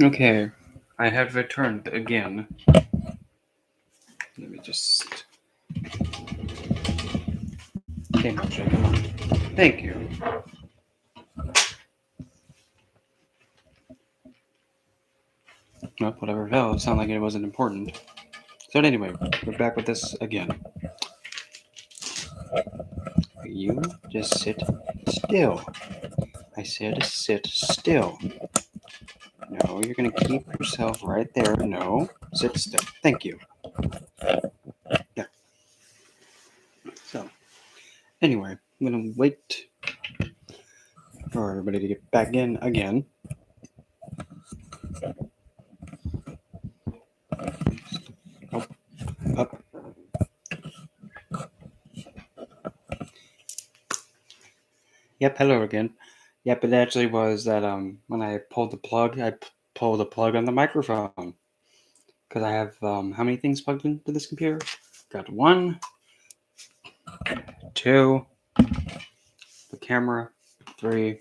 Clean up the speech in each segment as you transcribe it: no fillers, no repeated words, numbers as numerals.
Okay, I have returned again. Let me just. Okay, milkshake, come on. Thank you. Well, whatever. Hell, it sounded like it wasn't important. So anyway, we're back with this again. You just sit still. I said sit still. No, you're gonna keep yourself right there. No, sit still. Thank you. Yeah. So anyway, I'm gonna wait for everybody to get back in again. Up, up. Yep. Hello again. Yep. It actually was that when I pulled the plug, pulled the plug on the microphone because I have how many things plugged into this computer? Got one, two, the camera, three,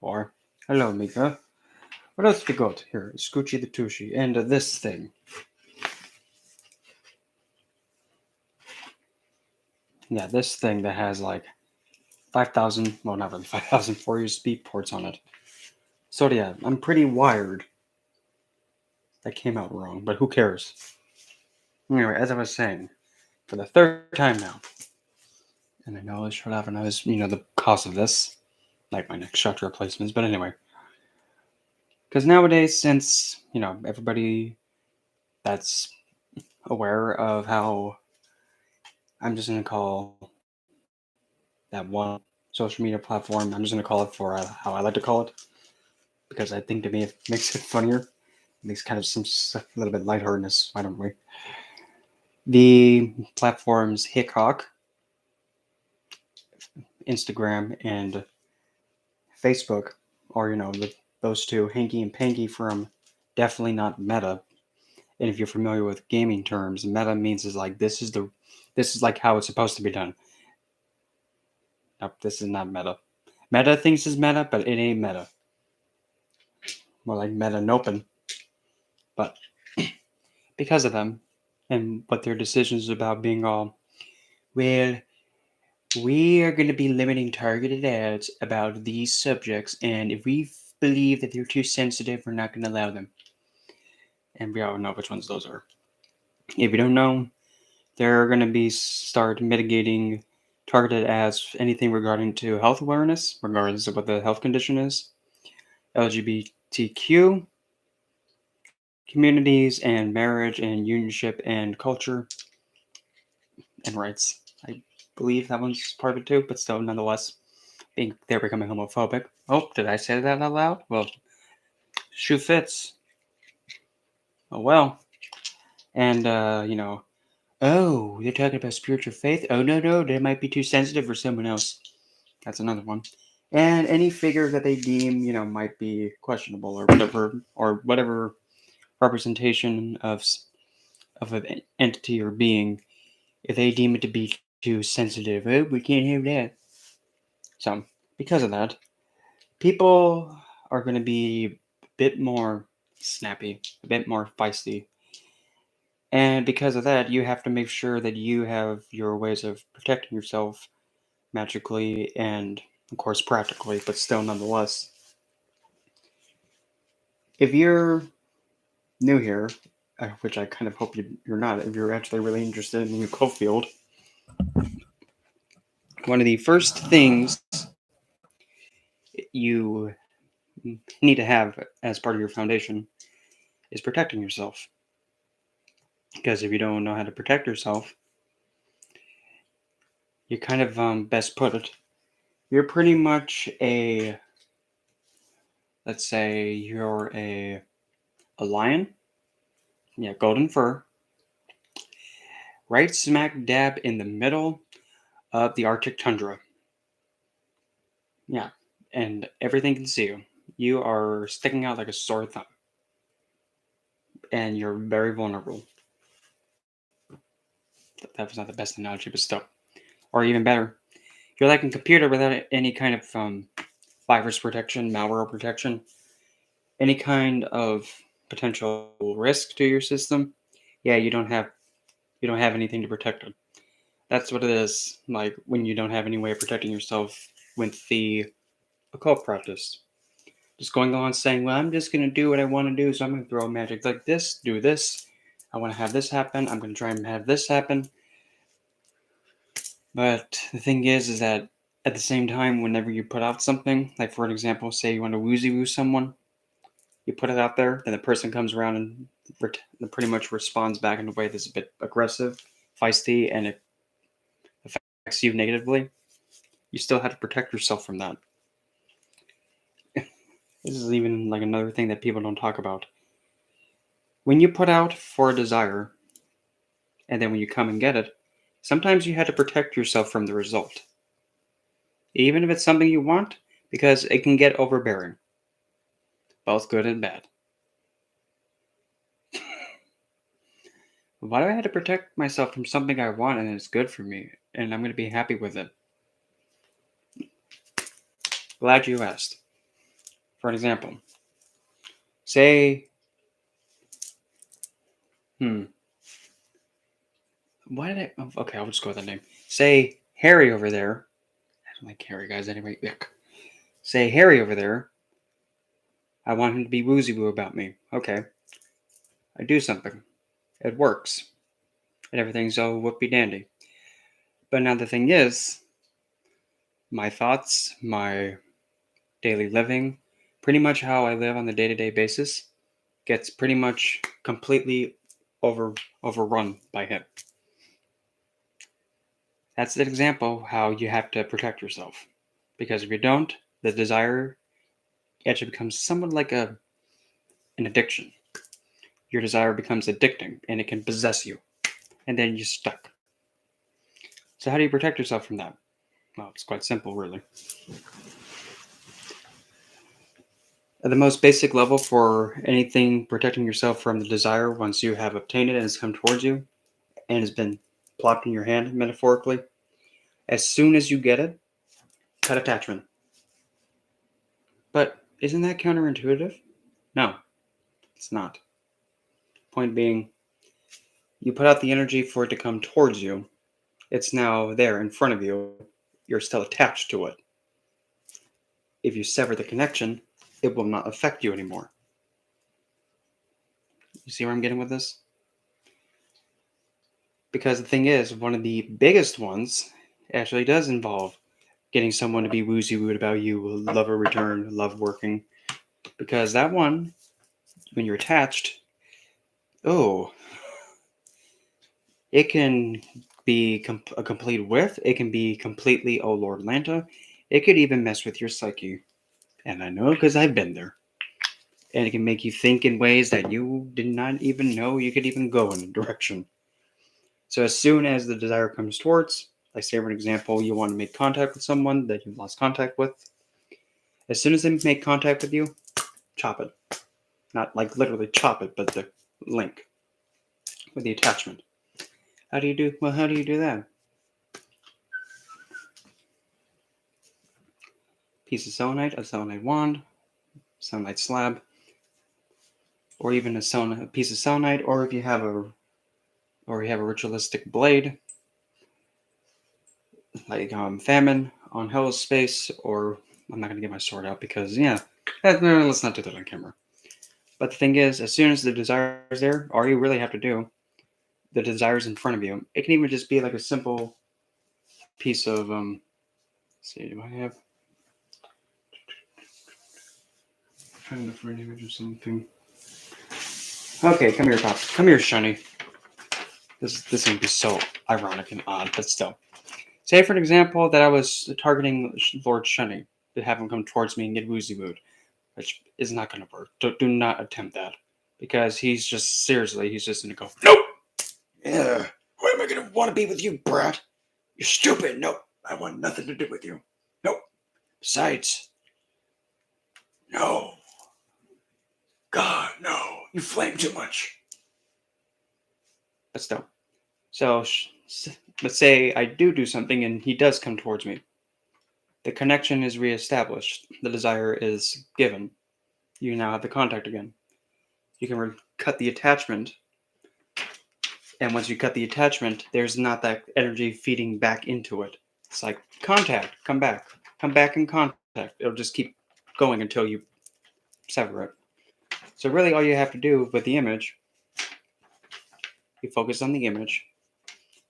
four. Hello, Mika. What else we got here? Scoochie the Tushy, and this thing. Yeah, this thing that has like 5,000, well, not really 5,000 4 USB ports on it. So yeah, I'm pretty wired. That came out wrong, but who cares? Anyway, as I was saying, for the third time now, and I know I should have knows, the cost of this, like my next shutter replacements, but anyway. Because nowadays, since, everybody that's aware of how I'm just going to call that one social media platform, I'm just going to call it for how I like to call it, because I think to me it makes it funnier. At least kind of some a little bit lightheartedness, why don't we? The platforms Hickok, Instagram, and Facebook, or those two, Hanky and Panky from definitely not Meta. And if you're familiar with gaming terms, Meta means is like this is like how it's supposed to be done. Nope, this is not Meta. Meta thinks it's Meta, but it ain't Meta. More like Meta Nopen. But because of them and what their decisions about being all, well, we are going to be limiting targeted ads about these subjects, and if we believe that they're too sensitive, we're not going to allow them. And we all know which ones those are. If you don't know, they're going to be start mitigating targeted ads, anything regarding to health awareness, regardless of what the health condition is, LGBTQ communities, and marriage and unionship and culture and rights. I believe that one's part of it too, but still, nonetheless, they're becoming homophobic. Oh, did I say that out loud? Well, shoe fits. Oh well. And oh, they're talking about spiritual faith. Oh no, they might be too sensitive for someone else. That's another one. And any figure that they deem, might be questionable or whatever representation of an entity or being, if they deem it to be too sensitive, oh, we can't have that. So, because of that, people are going to be a bit more snappy, a bit more feisty. And because of that, you have to make sure that you have your ways of protecting yourself magically and, of course, practically, but still nonetheless. If you're new here, which I kind of hope you're not, if you're actually really interested in the occult field, one of the first things you need to have as part of your foundation is protecting yourself. Because if you don't know how to protect yourself, you kind of best put it. You're pretty much let's say you're a lion, yeah, golden fur, right smack dab in the middle of the Arctic tundra. Yeah, and everything can see you. You are sticking out like a sore thumb, and you're very vulnerable. That was not the best analogy, but still. Or even better, you're like a computer without any kind of virus protection, malware protection. any kind of potential risk to your system, yeah, you don't have anything to protect it. That's what it is. Like when you don't have any way of protecting yourself with the occult practice. Just going on saying, well, I'm just gonna do what I want to do, so I'm gonna throw magic like this, do this. I want to have this happen. I'm gonna try and have this happen. But the thing is that at the same time, whenever you put out something, like for an example, say you want to woozy woo someone, you put it out there, then the person comes around and pretty much responds back in a way that's a bit aggressive, feisty, and it affects you negatively. You still have to protect yourself from that. This is even like another thing that people don't talk about. When you put out for a desire, and then when you come and get it, sometimes you had to protect yourself from the result. Even if it's something you want, because it can get overbearing. Both good and bad. Why do I have to protect myself from something I want and it's good for me, and I'm going to be happy with it? Glad you asked. For an example, say, why did I? Okay, I'll just go with that name. Say Harry over there. I don't like Harry guys anyway. Yuck. Say Harry over there. I want him to be woozy woo about me. Okay, I do something. It works, and everything's all whoopie dandy. But now the thing is, my thoughts, my daily living, pretty much how I live on the day-to-day basis, gets pretty much completely overrun by him. That's an example how you have to protect yourself. Because if you don't, the desire actually becomes somewhat like an addiction. Your desire becomes addicting and it can possess you. And then you're stuck. So how do you protect yourself from that? Well, it's quite simple, really. At the most basic level for anything protecting yourself from the desire, once you have obtained it and it's come towards you and has been plopped in your hand, metaphorically, as soon as you get it, cut attachment. But isn't that counterintuitive? No, it's not. Point being, you put out the energy for it to come towards you. It's now there in front of you. You're still attached to it. If you sever the connection, it will not affect you anymore. You see where I'm getting with this? Because the thing is, one of the biggest ones actually does involve getting someone to be woozy wooed about you, love a return, love working. Because that one, when you're attached, oh, it can be a complete whiff. It can be completely, oh Lord Lanta. It could even mess with your psyche. And I know because I've been there. And it can make you think in ways that you did not even know you could even go in a direction. So as soon as the desire comes towards, like say for an example, you want to make contact with someone that you've lost contact with. As soon as they make contact with you, chop it. Not like literally chop it, but the link with the attachment. How do you do that? Piece of selenite, a selenite wand, selenite slab, or even a piece of selenite, or if you have a ritualistic blade, like famine on Hell's Space, or I'm not gonna get my sword out because let's not do that on camera. But the thing is, as soon as the desire is there, all you really have to do, the desire is in front of you. It can even just be like a simple piece of let's see, do I have? I'm trying to look for an image of something. Okay, come here, Pop. Come here, Shunny. This is going to be so ironic and odd, but still. Say, for an example, that I was targeting Lord Shunny to have him come towards me and get woozy wooed, which is not going to work. Do not attempt that. Because he's just going to go, nope! Yeah, why am I going to want to be with you, brat? You're stupid. Nope, I want nothing to do with you. Nope. Besides, no. God, no. You flame too much. But still. So, let's say I do something and he does come towards me. The connection is reestablished. The desire is given. you now have the contact again. You can cut the attachment, and once you cut the attachment, there's not that energy feeding back into it. It's like contact, come back in contact. It'll just keep going until you sever it. So really, all you have to do with the image, you focus on the image,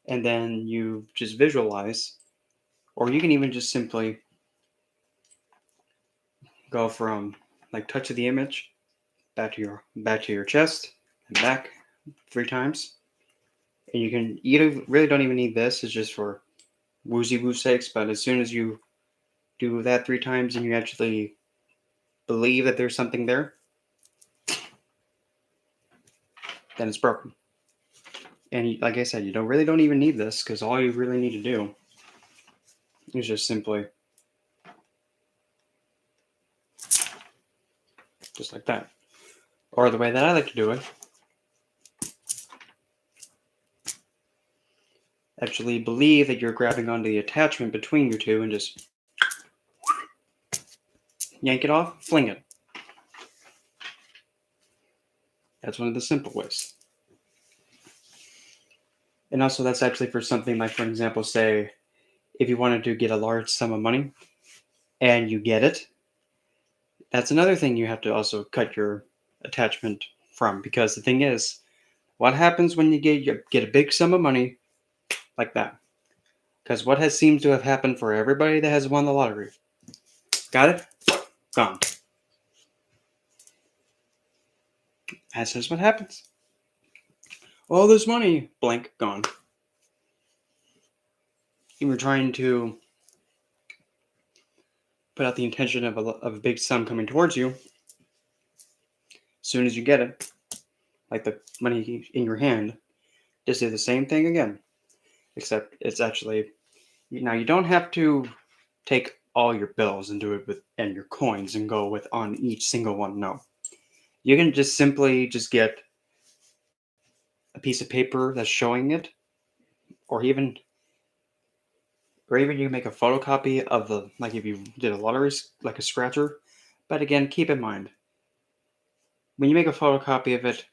and then you just visualize, or you can even just simply go from like touch of the image back to your chest and back 3 times. And you really don't even need this. It's just for woozy woo sakes. But as soon as you do that 3 times and you actually believe that there's something there, then it's broken. And like I said, you really don't even need this, because all you really need to do is just simply just like that. Or the way that I like to do it, actually believe that you're grabbing onto the attachment between your two and just yank it off, fling it. That's one of the simple ways. And also, that's actually for something like, for example, say, if you wanted to get a large sum of money and you get it, that's another thing you have to also cut your attachment from. Because the thing is, what happens when you get a big sum of money like that? Because what has seemed to have happened for everybody that has won the lottery? Got it? Gone. That's just what happens. All this money, blank, gone. You were trying to put out the intention of a big sum coming towards you. As soon as you get it, like the money in your hand, just do the same thing again. Except it's actually, now you don't have to take all your bills and do it and your coins and go with on each single one. No. You can just simply get a piece of paper that's showing it, or even you can make a photocopy of like if you did a lottery, like a scratcher. But again, keep in mind, when you make a photocopy of it,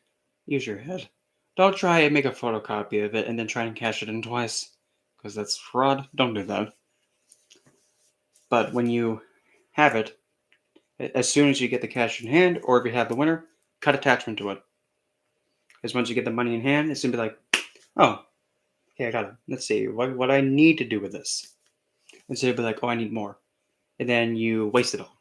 use your head. Don't try and make a photocopy of it and then try and cash it in twice, because that's fraud. Don't do that. But when you have it, as soon as you get the cash in hand, or if you have the winner, cut attachment to it. Because once you get the money in hand, it's going to be like, oh, okay, I got it. Let's see, what I need to do with this. Instead of be like, oh, I need more. And then you waste it all.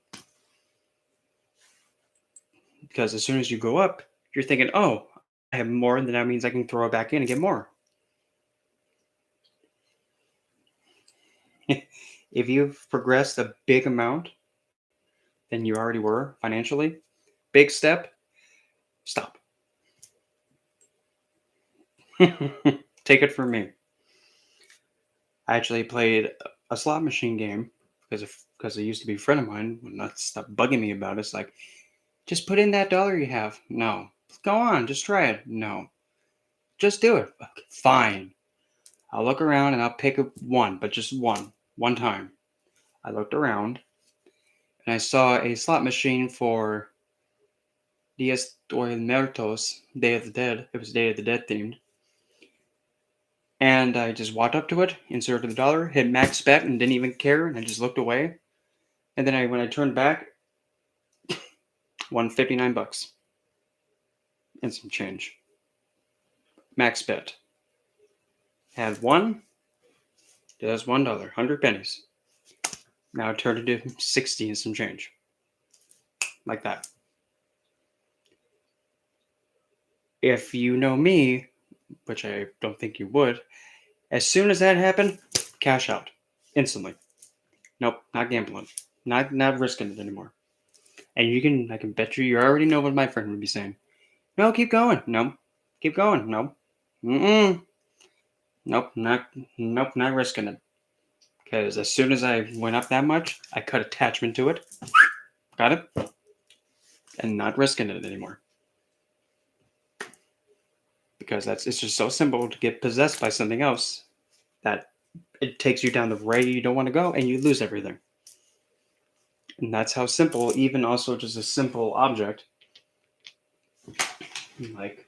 Because as soon as you go up, you're thinking, oh, I have more, and then that means I can throw it back in and get more. If you've progressed a big amount than you already were financially, big step, stop. Take it from me. I actually played a slot machine game because it used to be a friend of mine. Not stop bugging me about it. It's like, just put in that dollar you have. No. Go on, just try it. No. Just do it. Okay, fine. I'll look around and I'll pick one, but just one. One time. I looked around and I saw a slot machine for Dias de Muertos, Day of the Dead. It was Day of the Dead themed. And I just walked up to it, inserted the dollar, hit max bet, and didn't even care. And I just looked away. And then when I turned back, won $59 and some change. Max bet. Had one. That's $1, 100 pennies. Now it turned into 60 and some change. Like that. If you know me, which I don't think you would, as soon as that happened, cash out. Instantly. Nope, not gambling. Not risking it anymore. And I can bet you already know what my friend would be saying. No, keep going. No. Keep going. No. Nope, not risking it. Because as soon as I went up that much, I cut attachment to it. Got it? And not risking it anymore. Because it's just so simple to get possessed by something else that it takes you down the way you don't want to go and you lose everything. And that's how simple, even also just a simple object, like,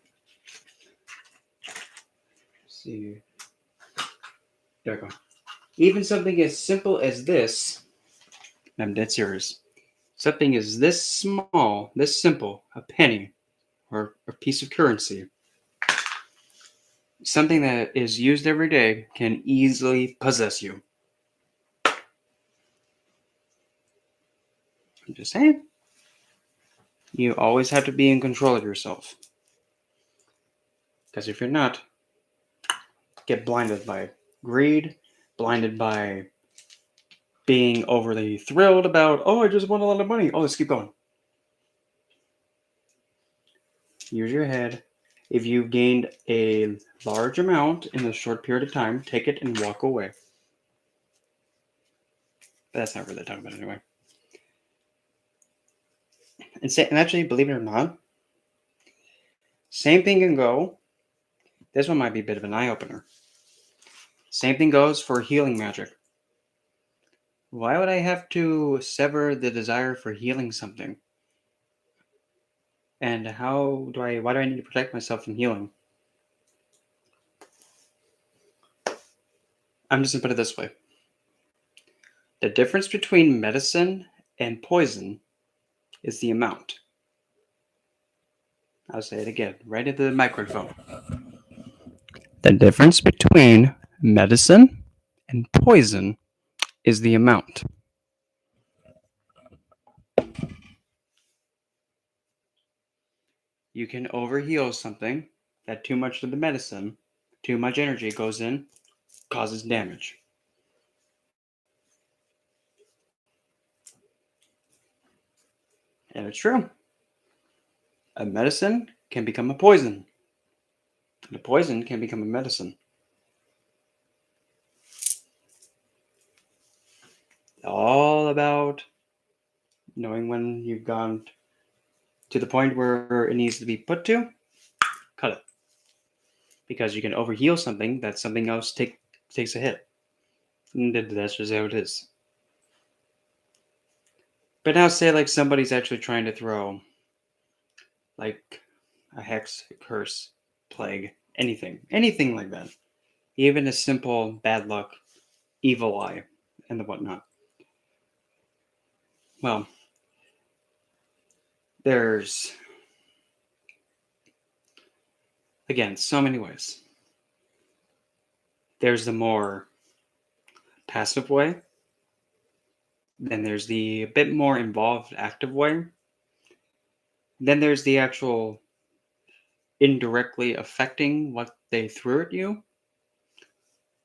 let's see, there we go. Even something as simple as this, I'm dead serious. Something is this small, this simple, a penny, or a piece of currency, something that is used every day can easily possess you. I'm just saying. You always have to be in control of yourself. Because if you're not, get blinded by greed, blinded by being overly thrilled about, oh, I just won a lot of money. Oh, let's keep going. Use your head. If you've gained a large amount in a short period of time, take it and walk away. That's not really talking about anyway. And actually, believe it or not, same thing can go. This one might be a bit of an eye opener. Same thing goes for healing magic. Why would I have to sever the desire for healing something? And why do I need to protect myself from healing? I'm just going to put it this way. The difference between medicine and poison is the amount. I'll say it again, right into the microphone. The difference between medicine and poison is the amount. You can overheal something that too much of the medicine, too much energy goes in, causes damage. And it's true. A medicine can become a poison. And a poison can become a medicine. All about knowing when you've gone to the point where it needs to be put to, cut it. Because you can overheal something that something else takes a hit. And that's just how it is. But now say like somebody's actually trying to throw like a hex, a curse, plague, anything like that. Even a simple bad luck, evil eye, and the whatnot. Well, there's again so many ways. There's the more passive way. Then there's the bit more involved active way. Then there's the actual indirectly affecting what they threw at you.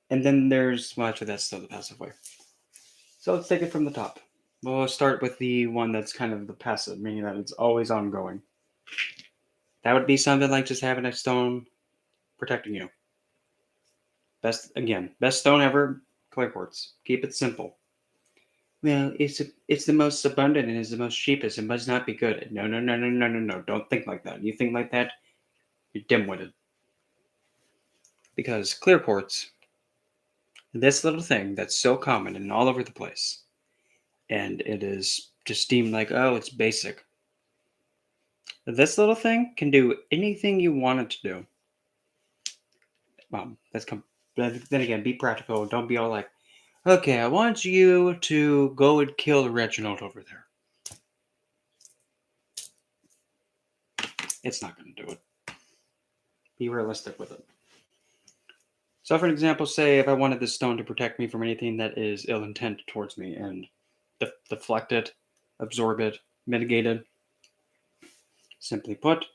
And then there's, well, actually, that's still the passive way. So let's take it from the top. We'll start with the one that's kind of the passive, meaning that it's always ongoing. That would be something like just having a stone protecting you. Best stone ever, clear quartz. Keep it simple. Well, it's the most abundant and it's the most cheapest. It must not be good. No, no, no, no, no, no, no. Don't think like that. You think like that, you're dim-witted. Because clear quartz, this little thing that's so common and all over the place, and it is just deemed like, oh, it's basic. This little thing can do anything you want it to do. Then again, be practical. Don't be all like, okay, I want you to go and kill Reginald over there. It's not going to do it. Be realistic with it. So, for an example, say if I wanted this stone to protect me from anything that is ill intent towards me and deflect it, absorb it, mitigate it, simply put,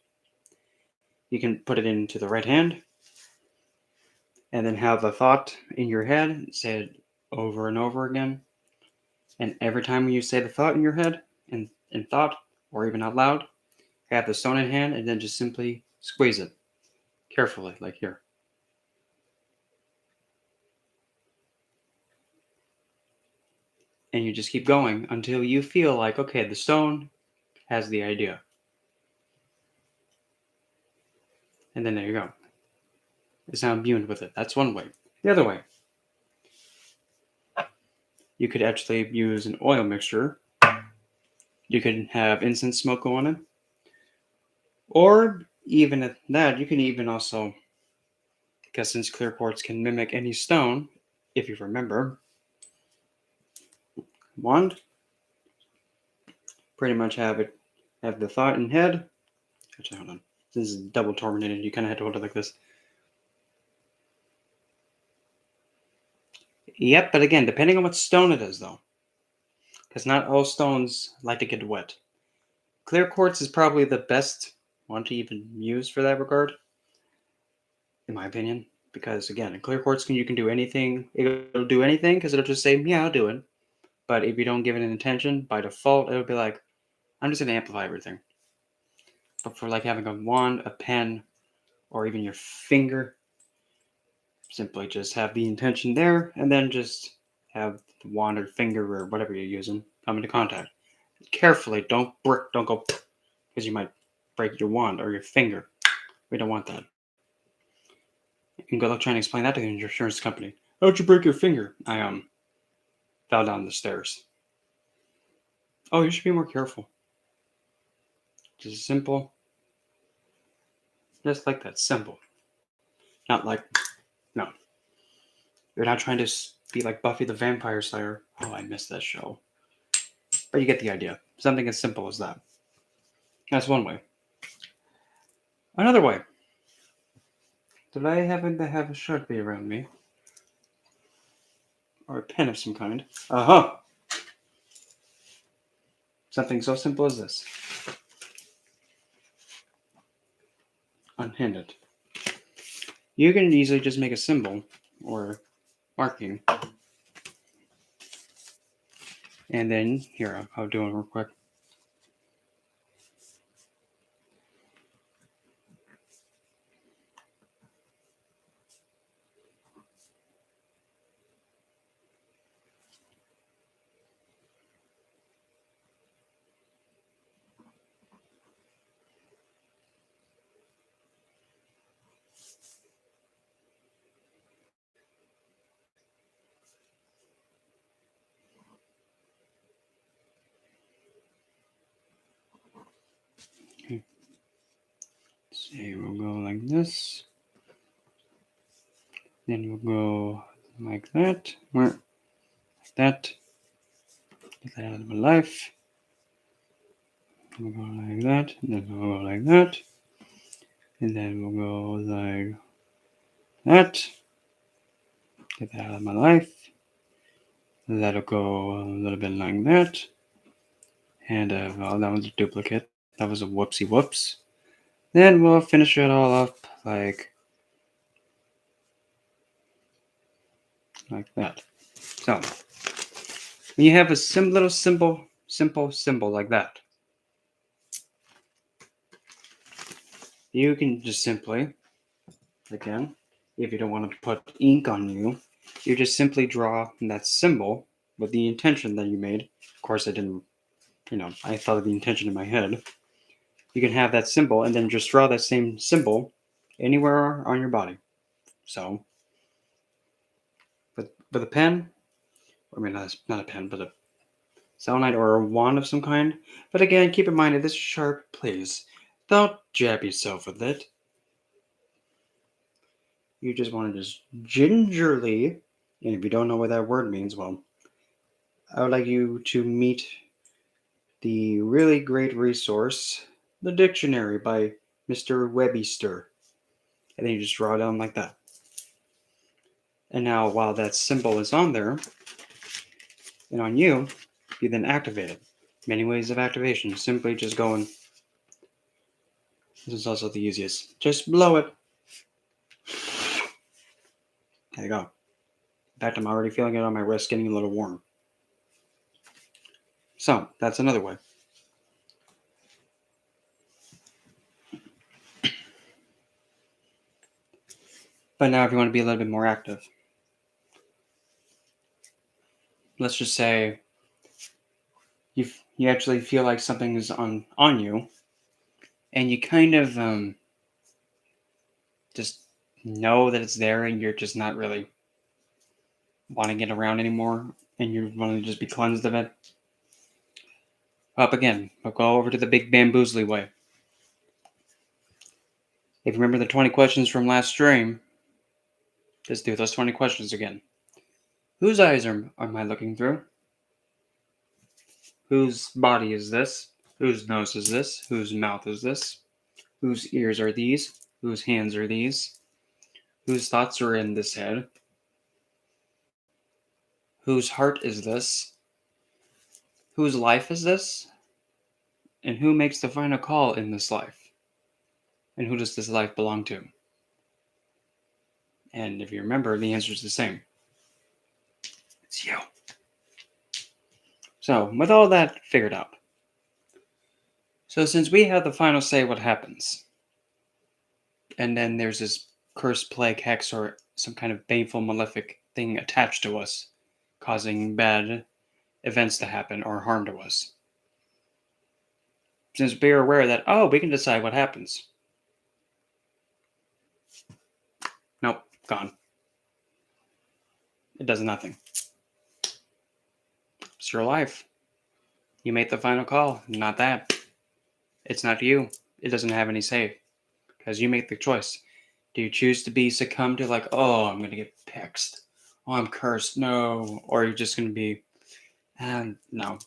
you can put it into the right hand and then have a thought in your head, say it over and over again. And every time you say the thought in your head, in thought, or even out loud, have the stone in hand and then just simply squeeze it carefully, like here. And you just keep going until you feel like, okay, the stone has the idea. And then there you go. It's now imbued with it. That's one way. The other way, you could actually use an oil mixture You could have incense smoke going on. Or even at that, you can even also, because since clear quartz can mimic any stone, if you remember, wand, pretty much have the thought in head. Actually, hold on. This is double tormented. You kind of have to hold it like this. Yep, but again, depending on what stone it is, though, because not all stones like to get wet. Clear quartz is probably the best one to even use for that regard, in my opinion. Because again, in clear quartz, you can do anything. It'll do anything because it'll just say, "Yeah, I'll do it." But if you don't give it an intention, by default, it'll be like, "I'm just gonna amplify everything." But for like having a wand, a pen, or even your finger, simply just have the intention there, and then just have the wand or finger or whatever you're using come into contact. Carefully, don't go, because you might break your wand or your finger. We don't want that. You can go trying to explain that to the insurance company. How'd you break your finger? I fell down the stairs. Oh, you should be more careful. Just simple, just like that. Simple. Not like no. You're not trying to be like Buffy the Vampire Slayer. Oh, I missed that show. But you get the idea. Something as simple as that. That's one way. Another way. Did I happen to have a Sharpie around me? Or a pen of some kind? Uh-huh. Something so simple as this. Unhand it. You can easily just make a symbol or marking. And then, here, I'll do it real quick. Okay. See, we'll go like this. Then we'll go like that. Like that. Get that out of my life. We'll go like that. And then we'll go like that. And then we'll go like that. Get that out of my life. That'll go a little bit like that. And well, that was a duplicate. That was a whoopsie whoops. Then we'll finish it all up like that. So when you have a little simple symbol like that, you can just simply, again, if you don't want to put ink on you, you just simply draw that symbol with the intention that you made. Of course, I didn't, I thought of the intention in my head. You can have that symbol and then just draw that same symbol anywhere on your body. So, with a pen, I mean, not a pen, but a selenite or a wand of some kind. But again, keep in mind, if this is sharp, please don't jab yourself with it. You just want to just gingerly, and if you don't know what that word means, well, I would like you to meet the really great resource, the dictionary by Mr. Webster. And then you just draw it down like that. And now, while that symbol is on there, and on you, you then activate it. Many ways of activation. Simply just going. This is also the easiest. Just blow it. There you go. In fact, I'm already feeling it on my wrist getting a little warm. So, that's another way. But now if you want to be a little bit more active, let's just say you actually feel like something is on you, and you kind of just know that it's there, and you're just not really wanting it around anymore, and you want to just be cleansed of it. Up again. We'll go over to the big bamboozly way. If you remember the 20 questions from last stream, just do those 20 questions again. Whose eyes am I looking through? Whose body is this? Whose nose is this? Whose mouth is this? Whose ears are these? Whose hands are these? Whose thoughts are in this head? Whose heart is this? Whose life is this? And who makes the final call in this life? And who does this life belong to? And if you remember, the answer is the same. It's you. So, with all that figured out, so since we have the final say what happens, and then there's this curse, plague, hex, or some kind of baneful, malefic thing attached to us, causing bad events to happen or harm to us. Since we are aware that, oh, we can decide what happens. Nope, gone. It does nothing. It's your life. You make the final call, not that. It's not you. It doesn't have any say. Because you make the choice. Do you choose to be succumbed to like, oh, I'm going to get pexed. Oh, I'm cursed. No. Or you're just going to be, no.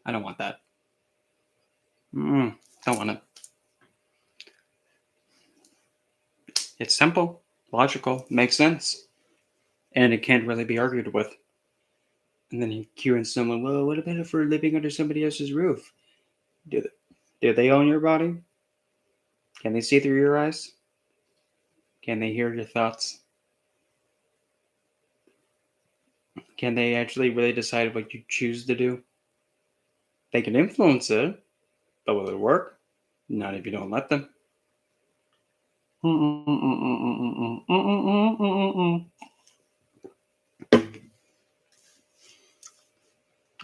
I don't want that. Don't want it. It's simple, logical, makes sense. And it can't really be argued with. And then you cue in someone, well, what about if we're living under somebody else's roof? Do they own your body? Can they see through your eyes? Can they hear your thoughts? Can they actually really decide what you choose to do? They can influence it, but will it work? Not if you don't let them.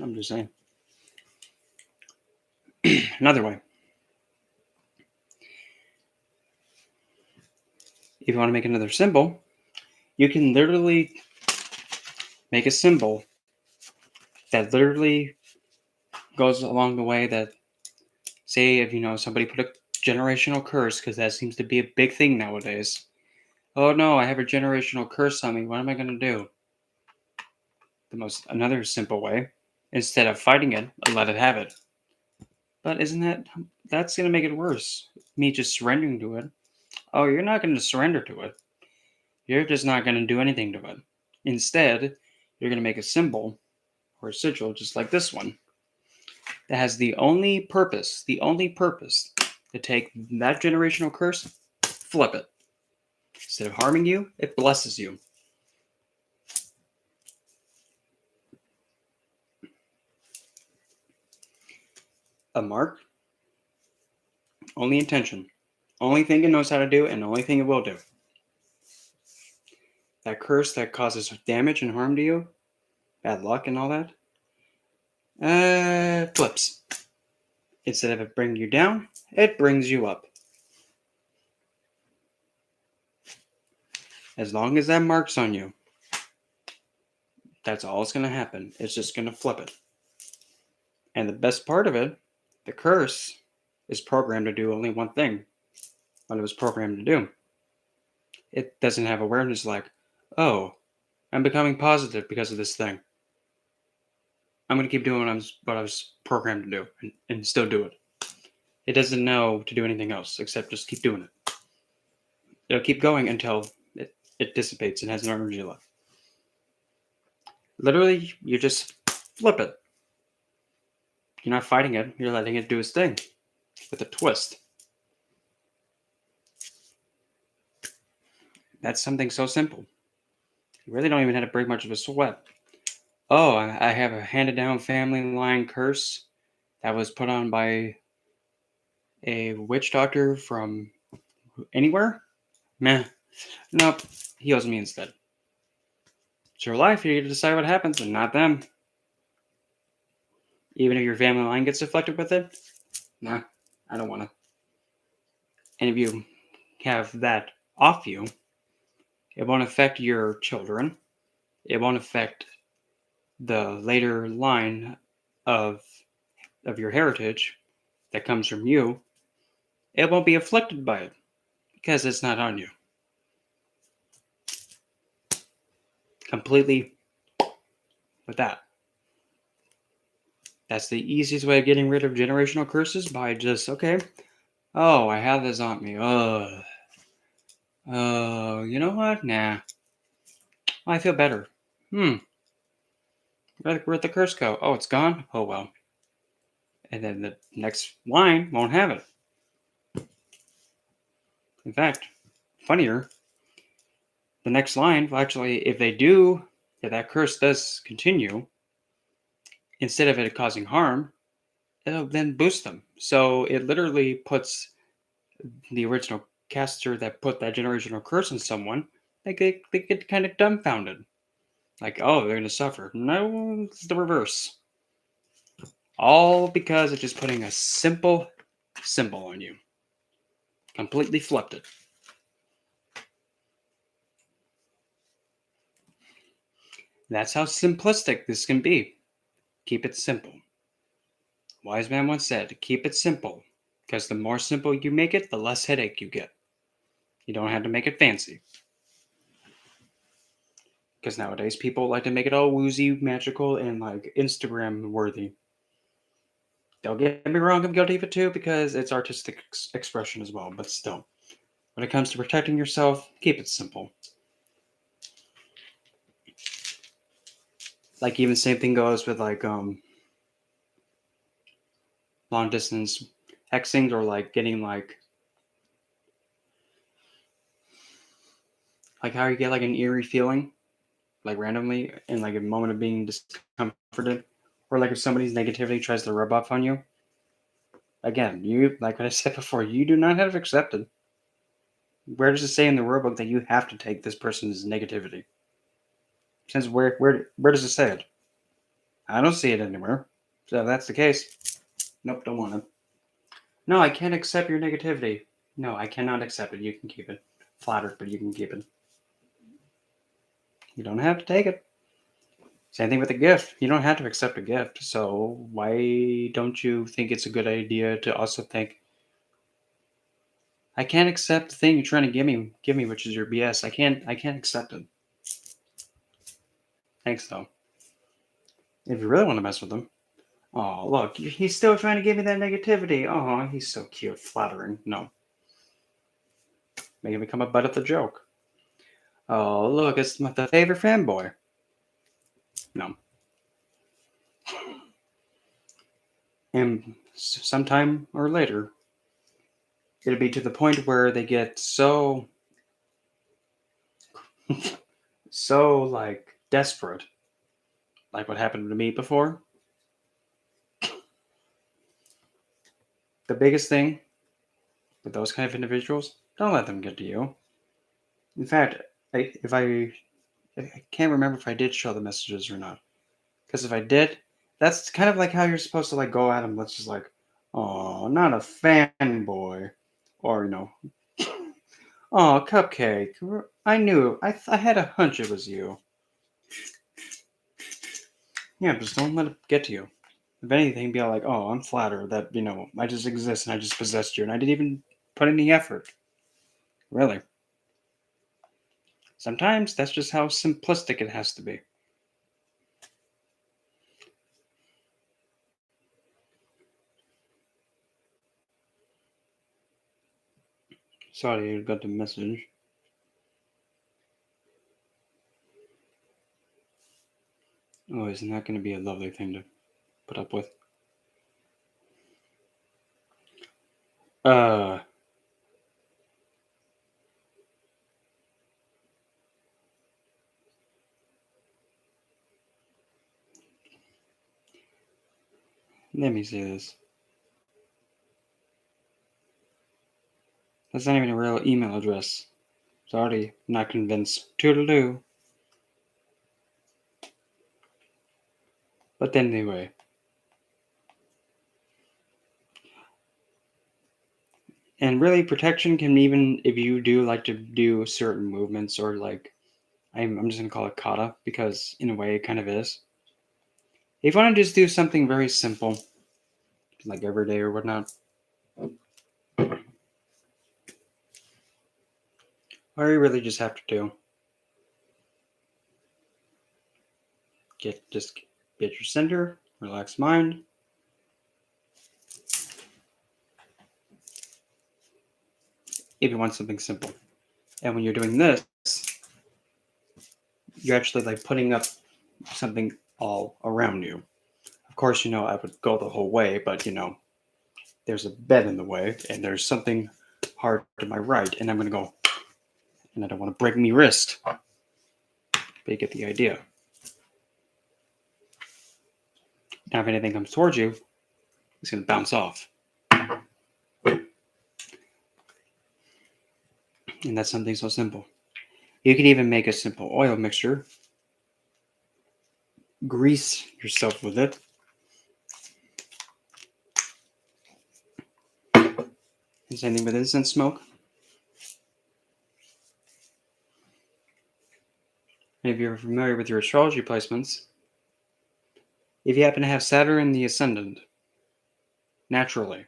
I'm just saying. Another way. If you want to make another symbol, you can literally make a symbol that literally goes along the way that, say, if somebody put a generational curse, because that seems to be a big thing nowadays. Oh no, I have a generational curse on me. What am I going to do? Another simple way, instead of fighting it, let it have it. But that's going to make it worse? Me just surrendering to it. Oh, you're not going to surrender to it. You're just not going to do anything to it. Instead, you're going to make a symbol or a sigil just like this one that has the only purpose to take that generational curse, flip it. Instead of harming you, it blesses you. A mark, only intention, only thing it knows how to do, and only thing it will do. That curse that causes damage and harm to you, bad luck and all that, flips. Instead of it bringing you down, it brings you up. As long as that mark's on you, that's all that's going to happen. It's just going to flip it. And the best part of it, the curse is programmed to do only one thing. What it was programmed to do. It doesn't have awareness like, oh, I'm becoming positive because of this thing. I'm going to keep doing what I was programmed to do and still do it. It doesn't know to do anything else except just keep doing it. It'll keep going until it dissipates and has no energy left. Literally, you just flip it. You're not fighting it. You're letting it do its thing with a twist. That's something so simple. You really don't even have to break much of a sweat. Oh, I have a handed down family line curse that was put on by a witch doctor from anywhere? Meh. Nope. He owes me instead. It's your life. You get to decide what happens and not them. Even if your family line gets afflicted with it? Nah, I don't want to. And if you have that off you, it won't affect your children. It won't affect the later line of of your heritage that comes from you, it won't be afflicted by it because it's not on you. Completely with that. That's the easiest way of getting rid of generational curses by just, okay, oh, I have this on me. Oh, you know what? Nah. I feel better. Where'd the curse go? Oh, it's gone? Oh, well. And then the next line won't have it. In fact, funnier, the next line will actually, if that curse does continue, instead of it causing harm, it'll then boost them. So it literally puts the original caster that put that generational curse on someone, they get kind of dumbfounded. Like, oh, they're going to suffer. No, it's the reverse. All because of just putting a simple symbol on you. Completely flipped it. That's how simplistic this can be. Keep it simple. Wise man once said, keep it simple, because the more simple you make it, the less headache you get. You don't have to make it fancy. Because nowadays people like to make it all woozy, magical, and like Instagram worthy. Don't get me wrong, I'm guilty of it too, because it's artistic expression as well, but still. When it comes to protecting yourself, keep it simple. Like even same thing goes with like long distance hexing or like getting like how you get like an eerie feeling like randomly in like a moment of being discomforted, or like if somebody's negativity tries to rub off on you. Again, you like what I said before, you do not have to accept it. Where does it say in the rule book that you have to take this person's negativity? Since where does it say it? I don't see it anywhere. So if that's the case, nope, don't want it. No, I can't accept your negativity. No, I cannot accept it. You can keep it. Flattered, but you can keep it. You don't have to take it. Same thing with a gift. You don't have to accept a gift. So why don't you think it's a good idea to also think, I can't accept the thing you're trying to give me, which is your BS. I can't accept it. Thanks though. If you really want to mess with them. Oh, look, he's still trying to give me that negativity. Oh, he's so cute, flattering. No. Make it become a butt of the joke. Oh, look, it's the favorite fanboy. No. And sometime or later, it'll be to the point where they get so like desperate, like what happened to me before. The biggest thing with those kind of individuals, don't let them get to you. In fact, I can't remember if I did show the messages or not. Because if I did, that's kind of like how you're supposed to like go at them. Let's just like, oh, not a fanboy, or oh, Cupcake. I knew. I had a hunch it was you. Yeah, just don't let it get to you. If anything, be like, oh, I'm flattered that I just exist and I just possessed you, and I didn't even put any effort. Really. Sometimes that's just how simplistic it has to be. Sorry, you got the message. Oh, isn't that going to be a lovely thing to put up with? Uh, Let me see this. That's not even a real email address. Sorry, not convinced. Toodaloo. But then anyway. And really, protection can even, if you do like to do certain movements, or like, I'm just going to call it kata, because in a way it kind of is. If you want to just do something very simple, like every day or whatnot. All you really just have to do, get your center, relaxed mind. If you want something simple. And when you're doing this, you're actually like putting up something all around you. Of course, I would go the whole way, but there's a bed in the way and there's something hard to my right, and I'm going to go, and I don't want to break me wrist. But you get the idea. Now, if anything comes towards you, it's going to bounce off. And that's something so simple. You can even make a simple oil mixture, grease yourself with it. And same thing with incense smoke. And if you're familiar with your astrology placements, if you happen to have Saturn in the ascendant, naturally,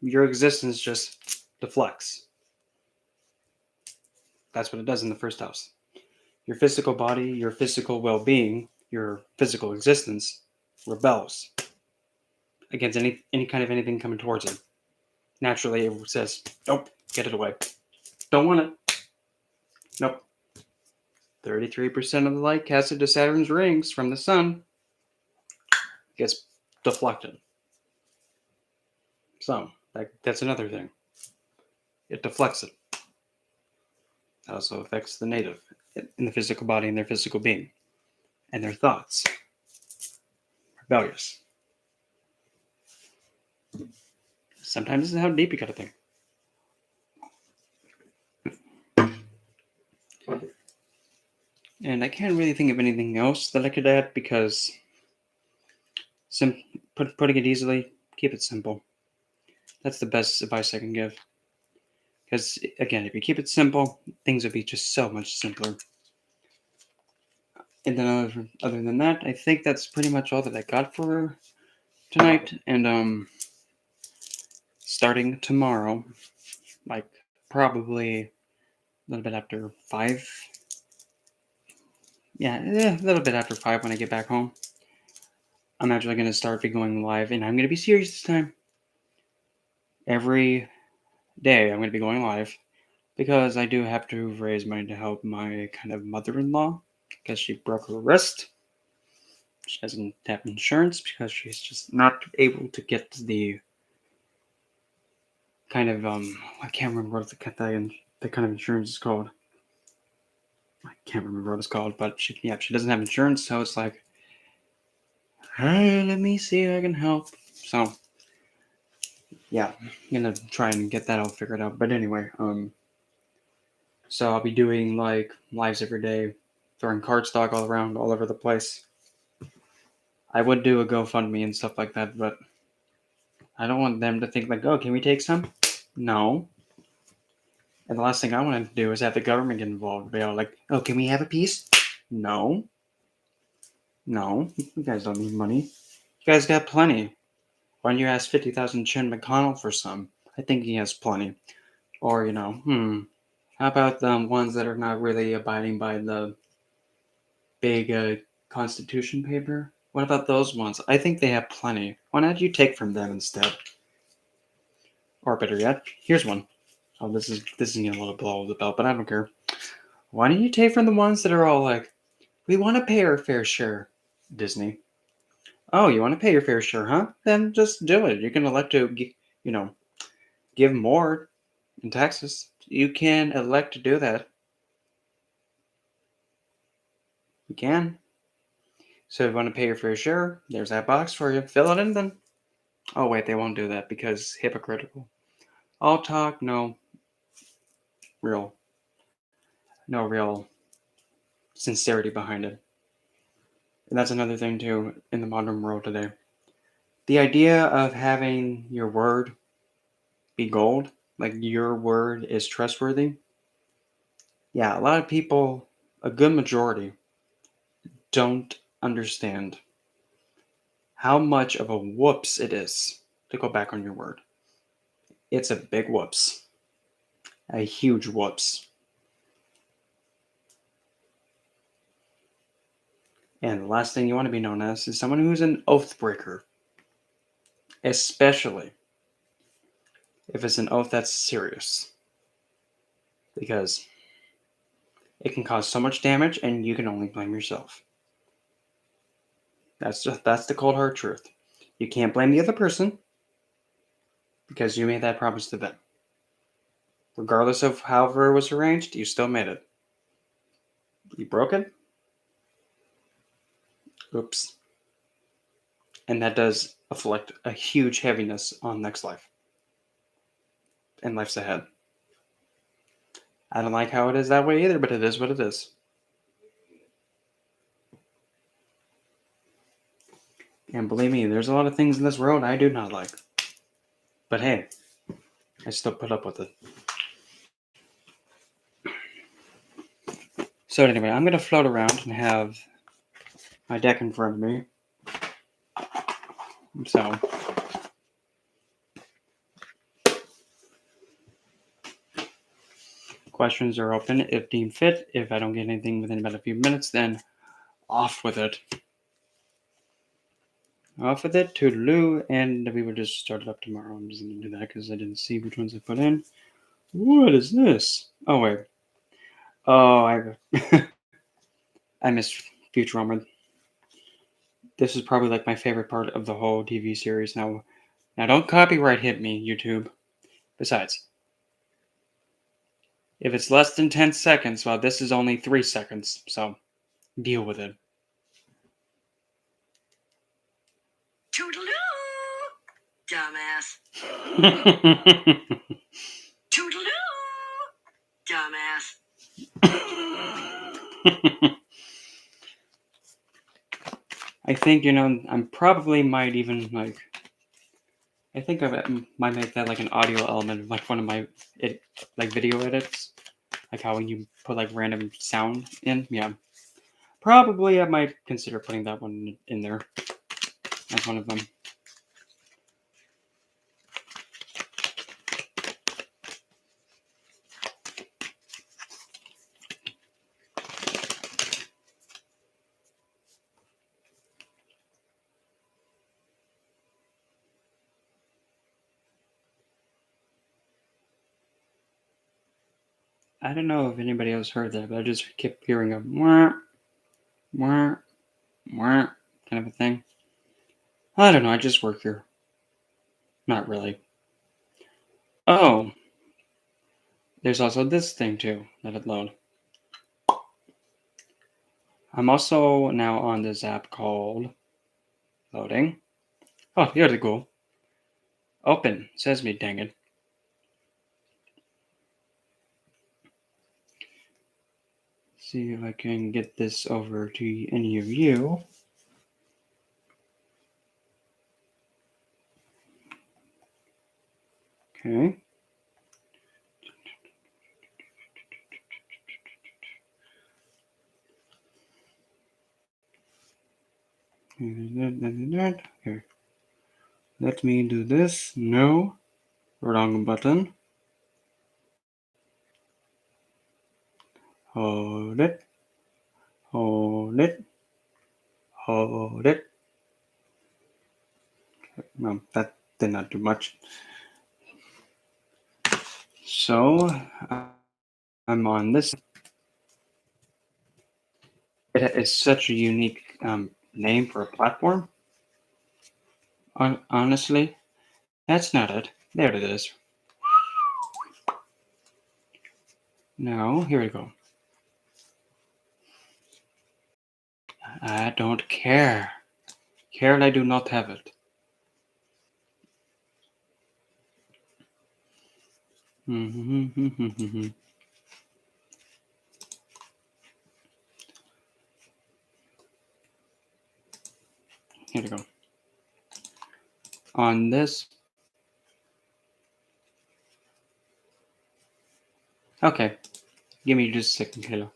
your existence just deflects. That's what it does in the first house. Your physical body, your physical well-being, your physical existence rebels against any kind of anything coming towards it. Naturally, it says, nope, get it away. Don't want it. Nope. 33% of the light casted to Saturn's rings from the sun gets deflected. So, that's another thing. It deflects it. It also affects the native in the physical body and their physical being and their thoughts. Rebellious. Sometimes this is how deep you gotta think. And I can't really think of anything else that I could add because putting it easily, keep it simple. That's the best advice I can give. Because, again, if you keep it simple, things will be just so much simpler. And then other than that, I think that's pretty much all that I got for tonight. And starting tomorrow, like probably a little bit after 5. Yeah, a little bit after 5 when I get back home. I'm actually going to start going live, and I'm going to be serious this time. Every day I'm going to be going live because I do have to raise money to help my kind of mother-in-law because she broke her wrist. She doesn't have insurance because she's just not able to get the kind of I can't remember what the kind of insurance is called. I can't remember what it's called, but she doesn't have insurance, so it's like, hey, let me see if I can help. So yeah, I'm gonna try and get that all figured out. But anyway, so I'll be doing like lives every day, throwing cardstock all around, all over the place. I would do a GoFundMe and stuff like that, but I don't want them to think like, oh, can we take some? No. And the last thing I want to do is have the government get involved. Be all like, oh, can we have a piece? No. No. You guys don't need money. You guys got plenty. Why don't you ask 50,000 Chin McConnell for some? I think he has plenty. Or, how about the ones that are not really abiding by the big Constitution paper? What about those ones? I think they have plenty. Why not you take from them instead? Or better yet, here's one. Oh, this is getting a little below the belt, but I don't care. Why don't you take from the ones that are all like, we want to pay our fair share, Disney? Oh, you want to pay your fair share, huh? Then just do it. You can elect to, give more in taxes. You can elect to do that. You can. So if you want to pay your fair share, there's that box for you. Fill it in then. Oh, wait, they won't do that because hypocritical. All talk, no real sincerity behind it. And that's another thing too in the modern world today. The idea of having your word be gold, like your word is trustworthy. Yeah, a lot of people, a good majority, don't understand how much of a whoops it is to go back on your word. It's a big whoops. A huge whoops. And the last thing you want to be known as is someone who's an oath breaker. Especially if it's an oath that's serious. Because it can cause so much damage and you can only blame yourself. That's the cold hard truth. You can't blame the other person because you made that promise to them. Regardless of however it was arranged, you still made it. You broke it? Oops. And that does afflict a huge heaviness on next life. And life's ahead. I don't like how it is that way either, but it is what it is. And believe me, there's a lot of things in this world I do not like. But hey, I still put up with it. So anyway, I'm going to float around and have my deck in front of me. So, questions are open if deemed fit. If I don't get anything within about a few minutes, then off with it. Off with it, toodaloo, and we will just start it up tomorrow. I'm just going to do that because I didn't see which ones I put in. What is this? Oh, wait. Oh, I missed Futurama. This is probably like my favorite part of the whole TV series. Now don't copyright hit me, YouTube. Besides, if it's less than 10 seconds, well, this is only 3 seconds, so deal with it. Toodaloo, dumbass. Toodaloo, dumbass. I think, I probably might even, I think I might make that like an audio element of like one of my video edits. Like how when you put like random sound in. Yeah. Probably I might consider putting that one in there as one of them. I don't know if anybody else heard that, but I just kept hearing a wah, wah, wah kind of a thing. I don't know, I just work here. Not really. Oh, there's also this thing too. Let it load. I'm also now on this app called Loading. Oh, here's the goal. Open. Says me, dang it. See if I can get this over to any of you. Okay. Here. Let me do this. No. Wrong button. Hold it. Hold it. Hold it. Okay. Well, that did not do much. So, I'm on this. It is such a unique name for a platform. Honestly, that's not it. There it is. Now, here we go. I don't care. Care I do not have it. Here we go. On this. Okay. Give me just a second, Kayla.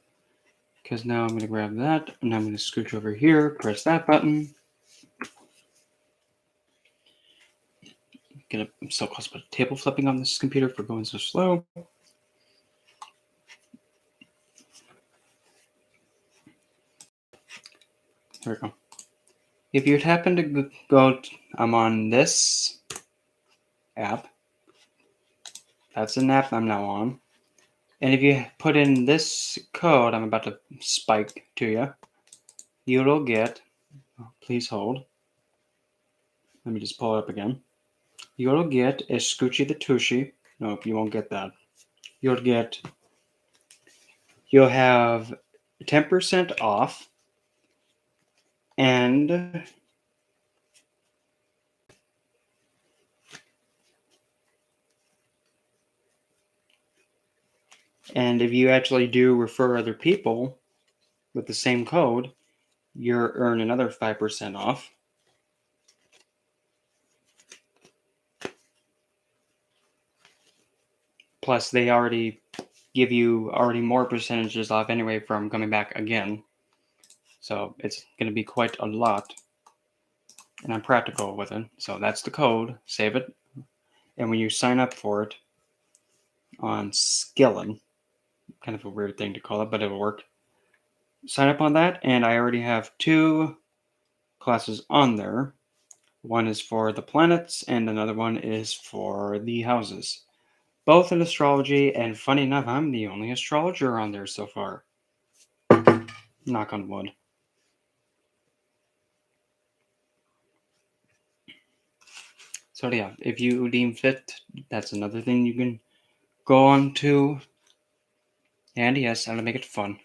Because now I'm going to grab that, and I'm going to scooch over here, press that button. I'm so close, but table flipping on this computer for going so slow. Here we go. If you'd happen to go, I'm on this app. That's an app I'm now on. And if you put in this code I'm about to spike to you, you'll get, please hold. Let me just pull it up again. You'll get a Scoochie the Tushy. Nope, you won't get that. You'll have 10% off, and if you actually do refer other people with the same code, you'll earn another 5% off. Plus, they already give you more percentages off anyway from coming back again. So it's going to be quite a lot. And I'm practical with it. So that's the code. Save it. And when you sign up for it on Skillin, kind of a weird thing to call it, but it'll work. Sign up on that, and I already have 2 classes on there. One is for the planets, and another one is for the houses. Both in astrology, and funny enough, I'm the only astrologer on there so far. Knock on wood. So yeah, if you deem fit, that's another thing you can go on to. And yes, how to make it fun.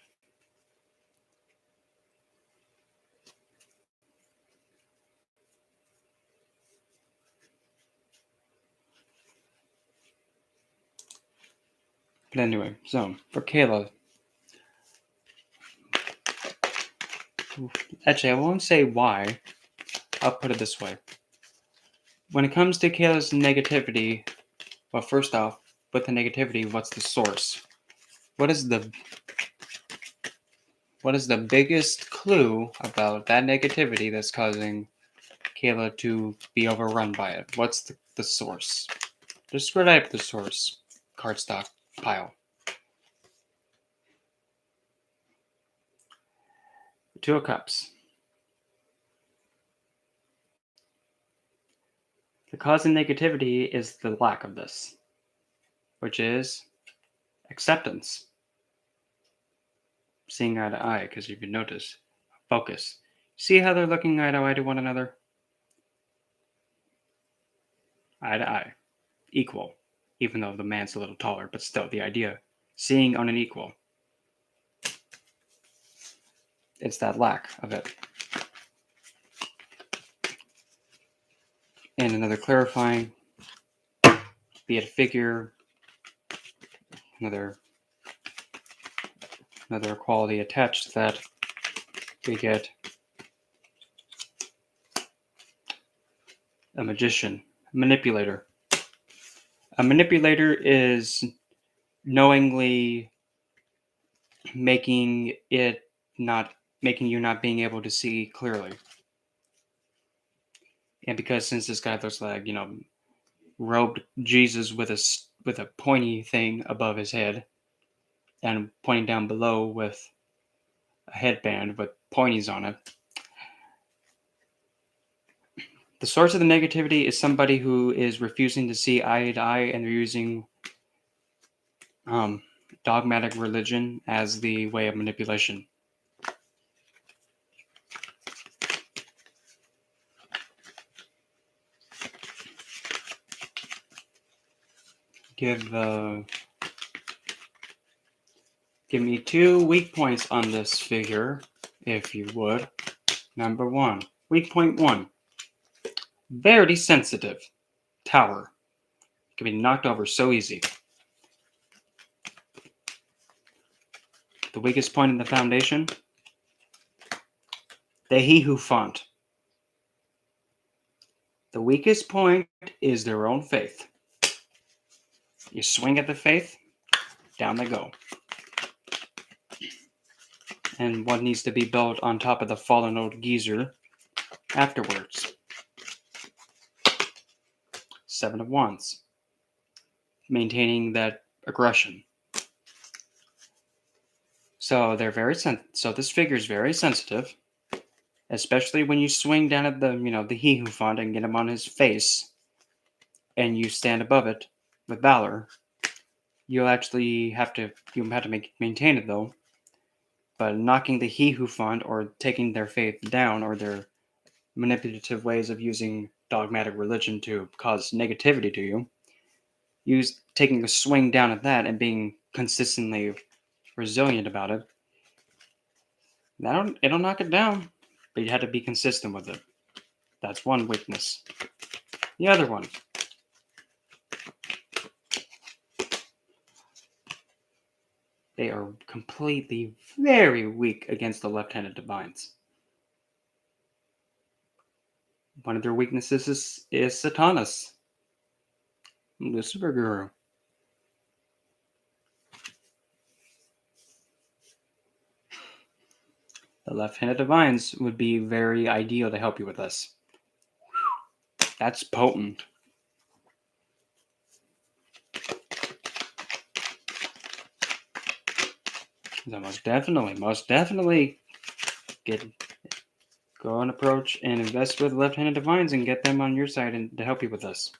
But anyway, so for Kayla, actually, I won't say why. I'll put it this way. When it comes to Kayla's negativity, well, first off, with the negativity, what's the source? What is the biggest clue about that negativity that's causing Kayla to be overrun by it? What's the source? Describe the source, cardstock pile. 2 of Cups. The cause of negativity is the lack of this, which is acceptance. Seeing eye to eye, because if you notice, focus. See how they're looking eye to eye to one another? Eye to eye. Equal. Even though the man's a little taller, but still the idea. Seeing on an equal. It's that lack of it. And another clarifying, be it a figure, another quality attached to that, we get a magician, a manipulator. A manipulator is knowingly making you not being able to see clearly. And because since this guy looks like, robed Jesus with a pointy thing above his head and pointing down below with a headband with pointies on it. The source of the negativity is somebody who is refusing to see eye to eye, and they're using dogmatic religion as the way of manipulation. Give me 2 weak points on this figure, if you would. Number 1, weak point 1. Very sensitive. Tower. Can be knocked over so easy. The weakest point in the foundation? The He Who font. The weakest point is their own faith. You swing at the faith, down they go. And what needs to be built on top of the fallen old geezer afterwards? Seven of Wands, maintaining that aggression. So they're very so this figure is very sensitive, especially when you swing down at the he who font and get him on his face, and you stand above it with valor. You'll have to maintain it though. But knocking the he who font or taking their faith down or their manipulative ways of using dogmatic religion to cause negativity to you, taking a swing down at that and being consistently resilient about it, it'll knock it down. But you have to be consistent with it. That's one weakness. The other one, they are completely very weak against the left-handed divines. One of their weaknesses is Satanus, Lucifer Guru. The left-handed divines would be very ideal to help you with this. That's potent. So most definitely go and approach and invest with left-handed divines and get them on your side and to help you with this.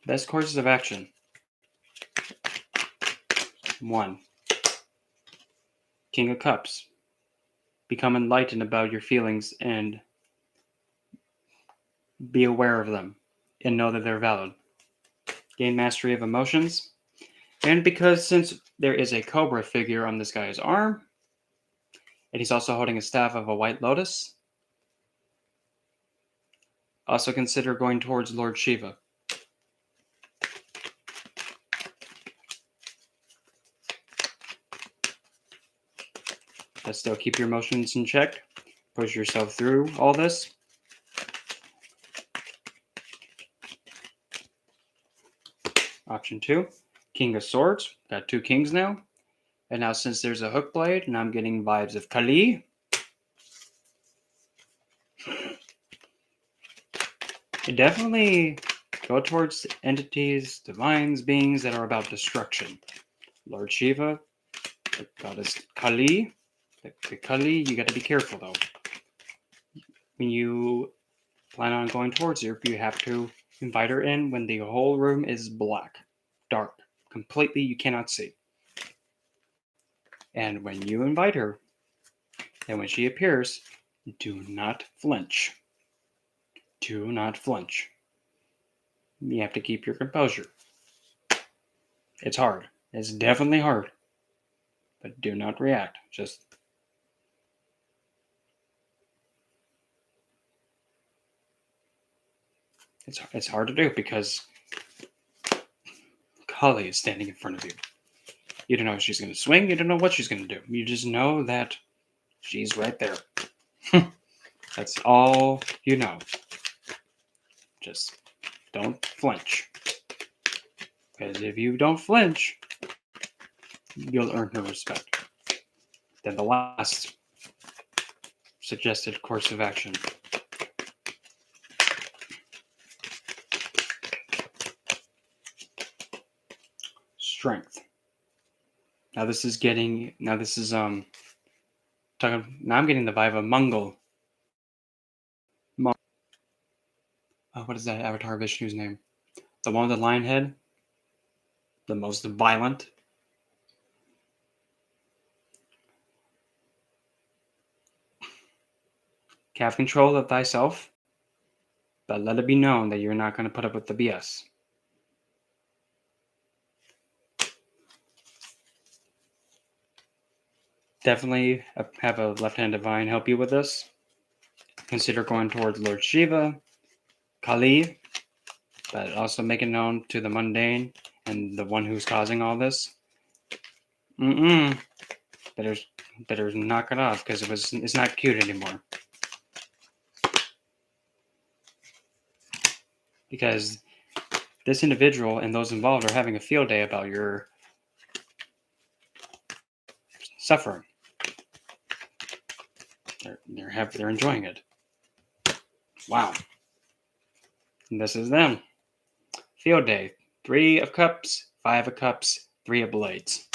Best courses of action. 1. King of Cups. Become enlightened about your feelings and be aware of them and know that they're valid. Gain mastery of emotions. And because since there is a cobra figure on this guy's arm, and he's also holding a staff of a white lotus, also consider going towards Lord Shiva. But still keep your emotions in check. Push yourself through all this. Option 2, King of Swords. Got 2 kings now. And now since there's a hook blade, and I'm getting vibes of Kali. You definitely go towards entities, divines, beings that are about destruction. Lord Shiva, the goddess Kali. The Kali, you got to be careful though. When you plan on going towards her, you have to invite her in when the whole room is black, dark, completely you cannot see. And when you invite her, and when she appears, do not flinch. Do not flinch. You have to keep your composure. It's hard. It's definitely hard. But do not react. Just it's hard to do because Kali is standing in front of you. You don't know if she's going to swing. You don't know what she's going to do. You just know that she's right there. That's all you know. Just don't flinch. Because if you don't flinch, you'll earn her respect. Then the last suggested course of action. Strength. Now I'm getting the vibe of Mongol. What is that Avatar Vishnu's name? The one with the lion head? The most violent? Have control of thyself, but let it be known that you're not going to put up with the BS. Definitely have a left-hand divine help you with this. Consider going towards Lord Shiva, Kali, but also make it known to the mundane and the one who's causing all this. Better knock it off because it's not cute anymore. Because this individual and those involved are having a field day about your suffering. They're enjoying it. Wow. And this is them. Field day. 3 of cups, 5 of cups, 3 of blades.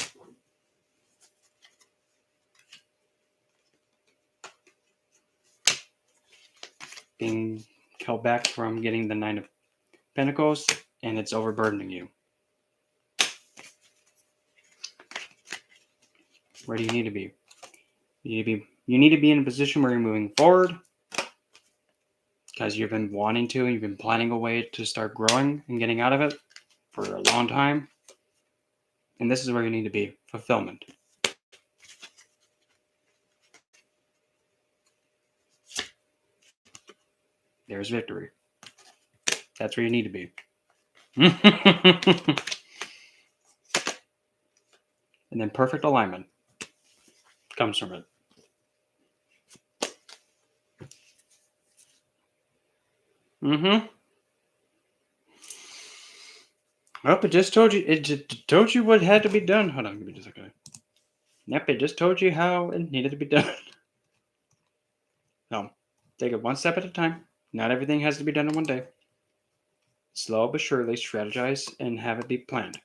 Being held back from getting the 9 of Pentacles, and it's overburdening you. Where do you need to be? You need to be in a position where you're moving forward because you've been wanting to, and you've been planning a way to start growing and getting out of it for a long time. And this is where you need to be. Fulfillment. There's victory. That's where you need to be. And then perfect alignment comes from it. Oh, it just told you. It just told you what had to be done. Hold on, give me just a second. Yep, it just told you how it needed to be done. No, take it one step at a time. Not everything has to be done in one day. Slow but surely strategize and have it be planned.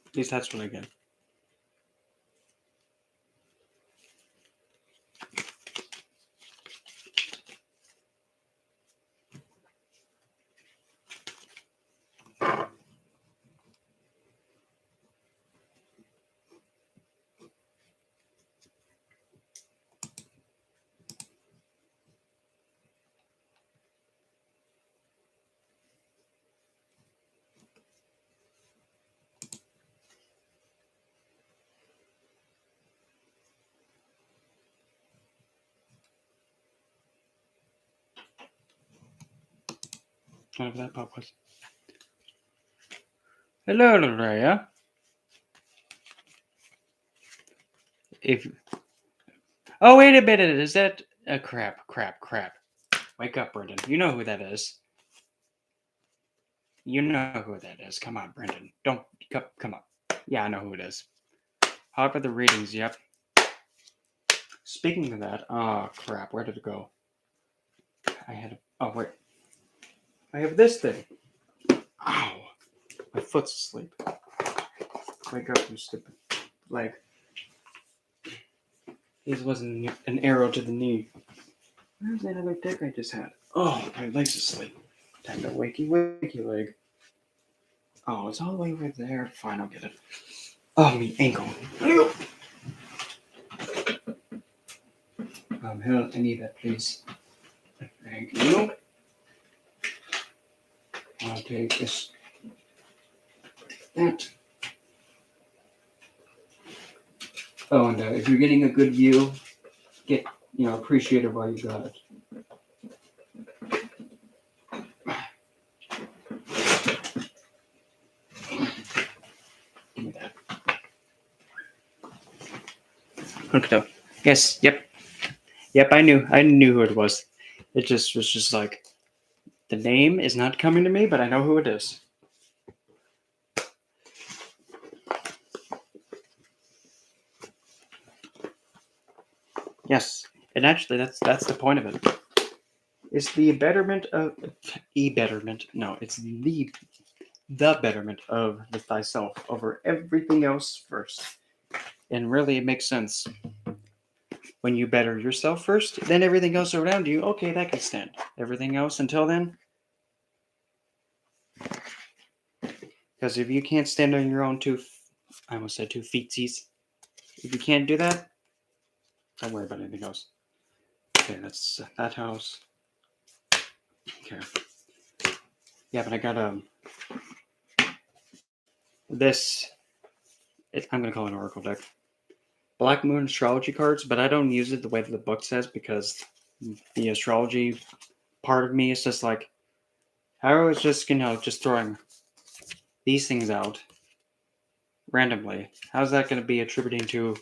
At least that's what I get. Whatever that pop was. Hello, Loraya. Oh, wait a minute. Is that crap? Wake up, Brendan. You know who that is. You know who that is. Come on, Brendan. Don't come on. Yeah, I know who it is. How about the readings? Yep. Speaking of that, crap. Where did it go? Oh, wait. I have this thing. Ow. My foot's asleep. Wake up, you stupid leg. This wasn't an arrow to the knee. Where's that other deck I just had? Oh, my leg's asleep. Time to wakey leg. Oh, it's all the way over there. Fine, I'll get it. Oh, my ankle. Hell, I need that, please. Thank you. I'll take this. That. Oh, and if you're getting a good view, get appreciative while you got it. Give me that. Okay. Yes. Yep. I knew who it was. It just was just like the name is not coming to me, but I know who it is. Yes, and actually, that's the point of it. It's the betterment of No, it's the betterment of thyself over everything else first. And really, it makes sense. When you better yourself first, then everything else around you, okay, that can stand. Everything else until then. Because if you can't stand on your own I almost said 2 feetsies. If you can't do that, don't worry about anything else. Okay, that's that house. Okay. Yeah, but I got this. I'm gonna call it an oracle deck. Black Moon astrology cards, but I don't use it the way that the book says because the astrology part of me is just like, I was just, just throwing these things out randomly. How's that going to be attributing to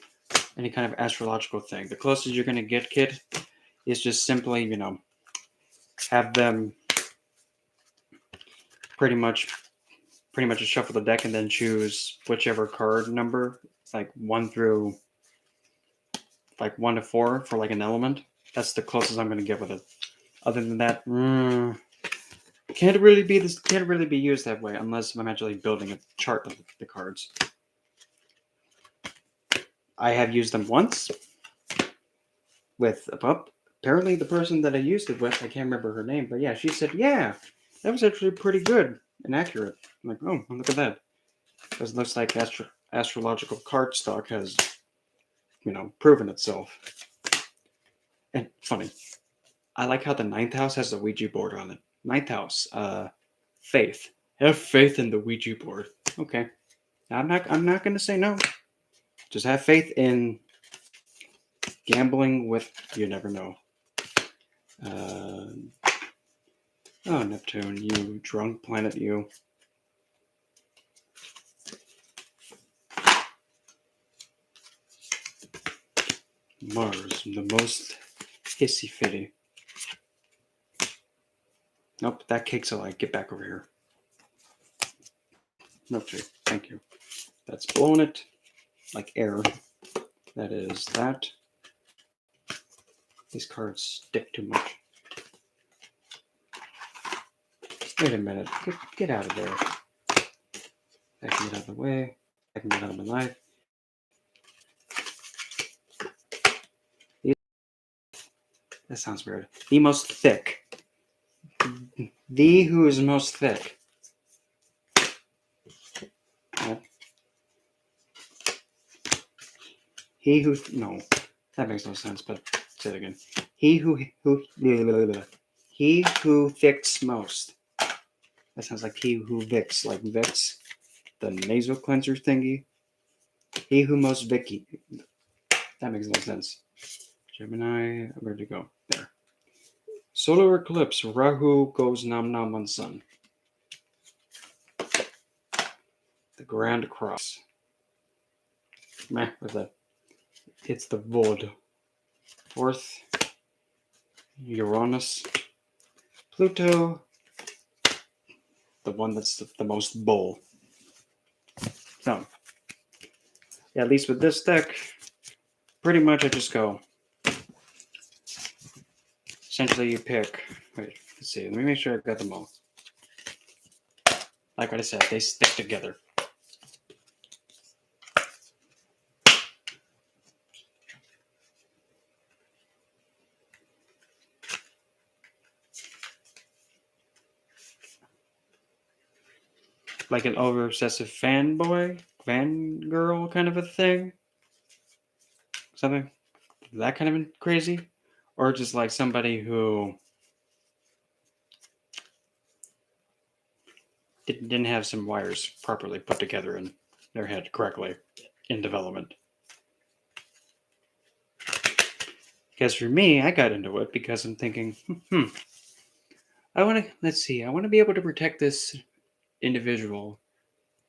any kind of astrological thing? The closest you're going to get, kid, is just simply, have them pretty much just shuffle the deck and then choose whichever card number, like 1 to 4 for like an element. That's the closest I'm going to get with it. Other than that, can't really be used that way unless I'm actually building a chart of the cards. I have used them once with apparently the person that I used it with, I can't remember her name, but yeah, she said, yeah, that was actually pretty good and accurate. I'm like, oh, look at that. Because it looks like astrological card stock has, proven itself. And funny, I like how the ninth house has the Ouija board on it. Ninth house, faith. Have faith in the Ouija board. Okay, I'm not gonna say no. Just have faith in gambling with you never know. Oh, Neptune, you drunk planet, you. Mars, the most hissy fitty. Nope, that cake's alive. Get back over here. Neptune, thank you. That's blowing it like air. That is that. These cards stick too much. Wait a minute. Get out of there. I can get out of the way. I can get out of my life. That sounds weird. The most thick. The who is most thick. Yep. He who no, that makes no sense. But say it again. He who thicks most. That sounds like he who Vicks, like Vicks, the nasal cleanser thingy. He who most Vicky. That makes no sense. Gemini, where'd it go? There. Solar eclipse. Rahu goes nam nam on sun. The Grand Cross. Meh, with that. It's the Vod. Fourth, Uranus. Pluto. The one that's the most bull. So, yeah, at least with this deck, pretty much I just go. Essentially, you pick. Wait, let's see. Let me make sure I got them all. Like I said, they stick together. Like an over obsessive fangirl kind of a thing. Something that kind of crazy, or just like somebody who didn't have some wires properly put together in their head correctly in development. Because for me, I got into it because I'm thinking, I want to be able to protect this individual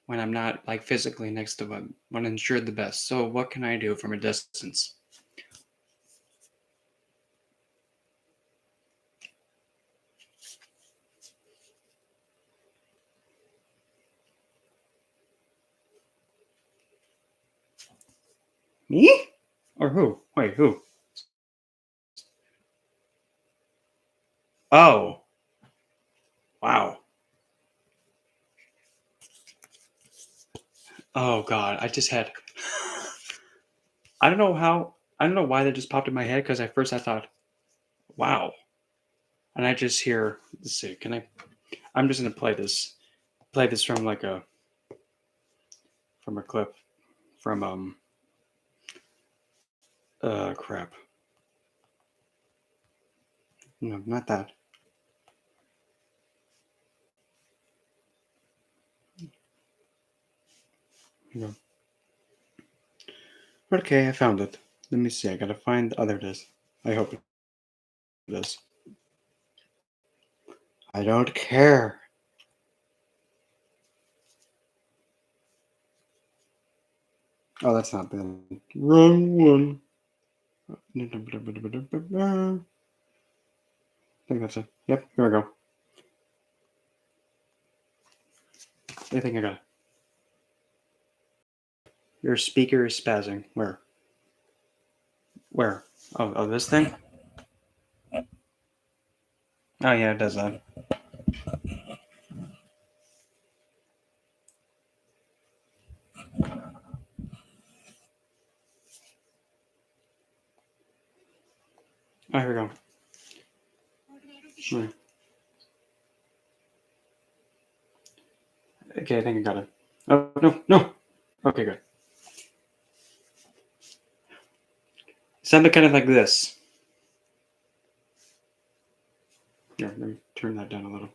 when I'm not like physically next to them. I want to ensure the best. So what can I do from a distance? Me? Or who? Wait, who? Oh. Wow. Oh god, I just had I don't know why that just popped in my head because at first I thought, wow. And I just hear, let's see, I'm just gonna play this from like from a clip from crap. No, not that. No. Okay, I found it. Let me see. I gotta find the other disc. I hope it is. I don't care. Oh, that's not the wrong one. I think that's it. Yep, here we go. I think I got it. Your speaker is spazzing. Where? Where? Oh, this thing? Oh, yeah, it does that. Oh, here we go. Hmm. Okay, I think I got it. Oh, no. Okay, good. Sounded kind of like this. Here, let me turn that down a little.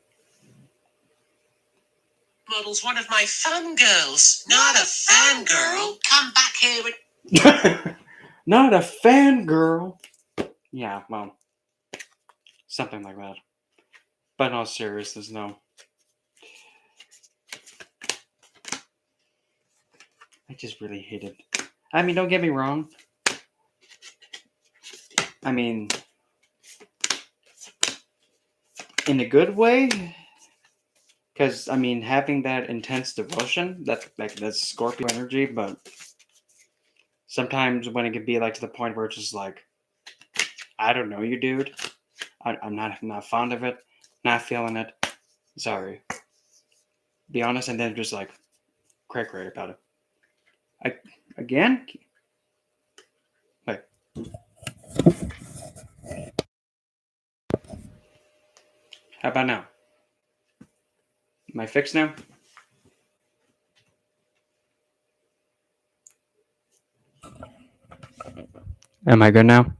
Model's one of my fangirls. Not a fangirl. Come back here with... Not a fangirl. Yeah, well, something like that. But in all seriousness, no. I just really hate it. I mean, don't get me wrong. I mean, in a good way, because I mean, having that intense devotion, that's Scorpio energy. But sometimes when it can be like to the point where it's just like, I don't know you, dude. I'm not fond of it. Not feeling it. Sorry. Be honest, and then just like cray about it. I again. Wait. How about now? Am I fixed now? Am I good now?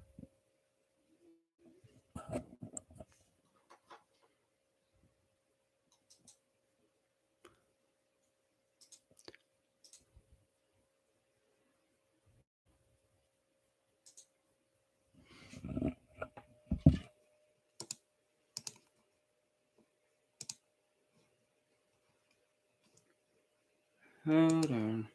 Hold on.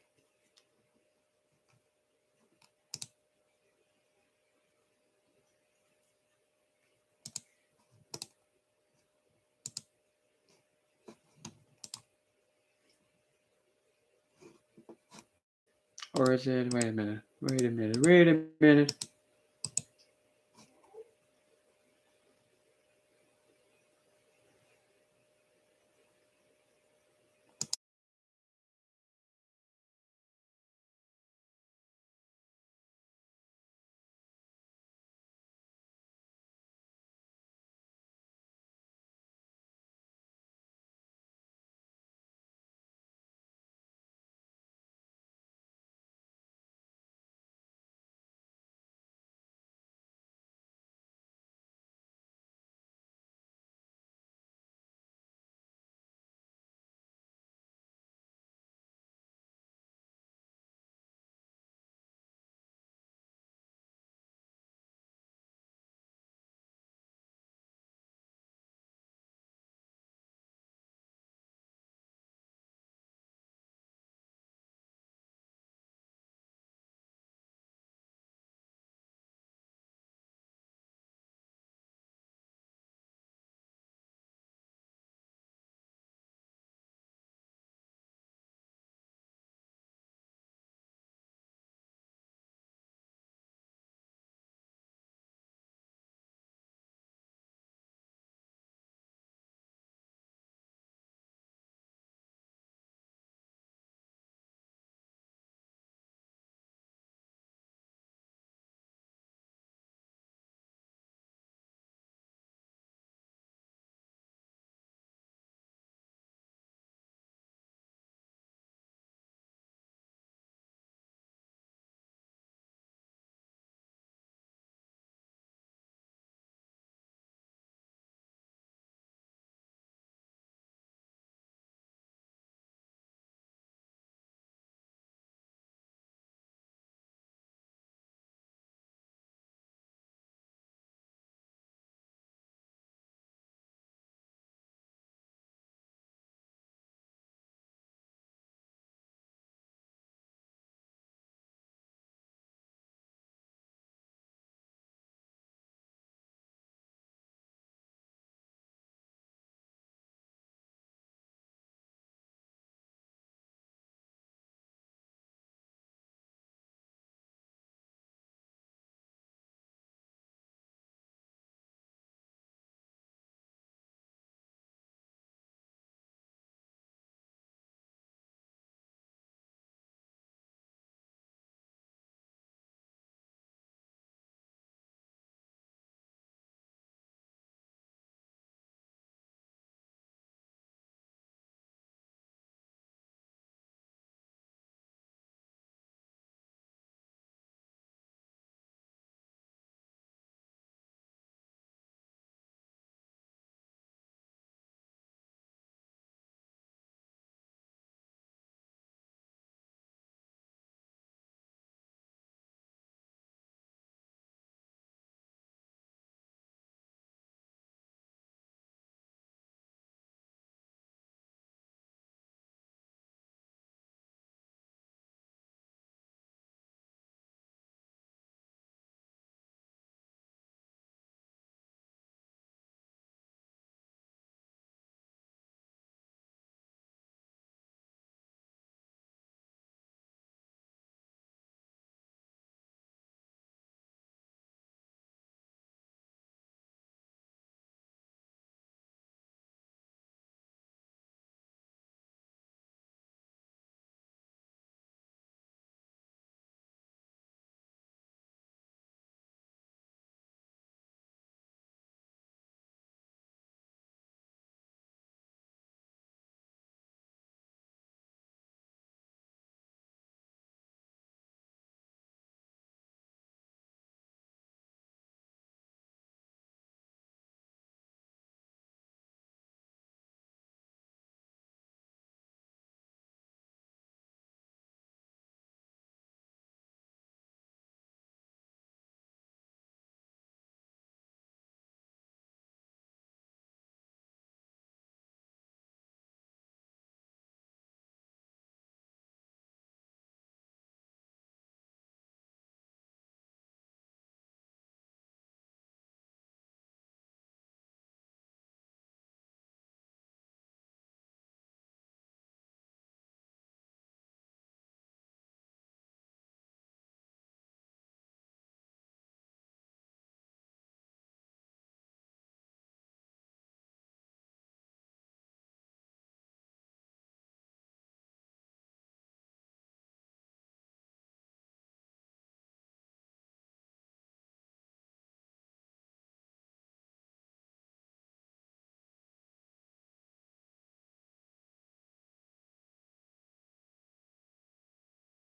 Or is it? Wait a minute. Wait a minute.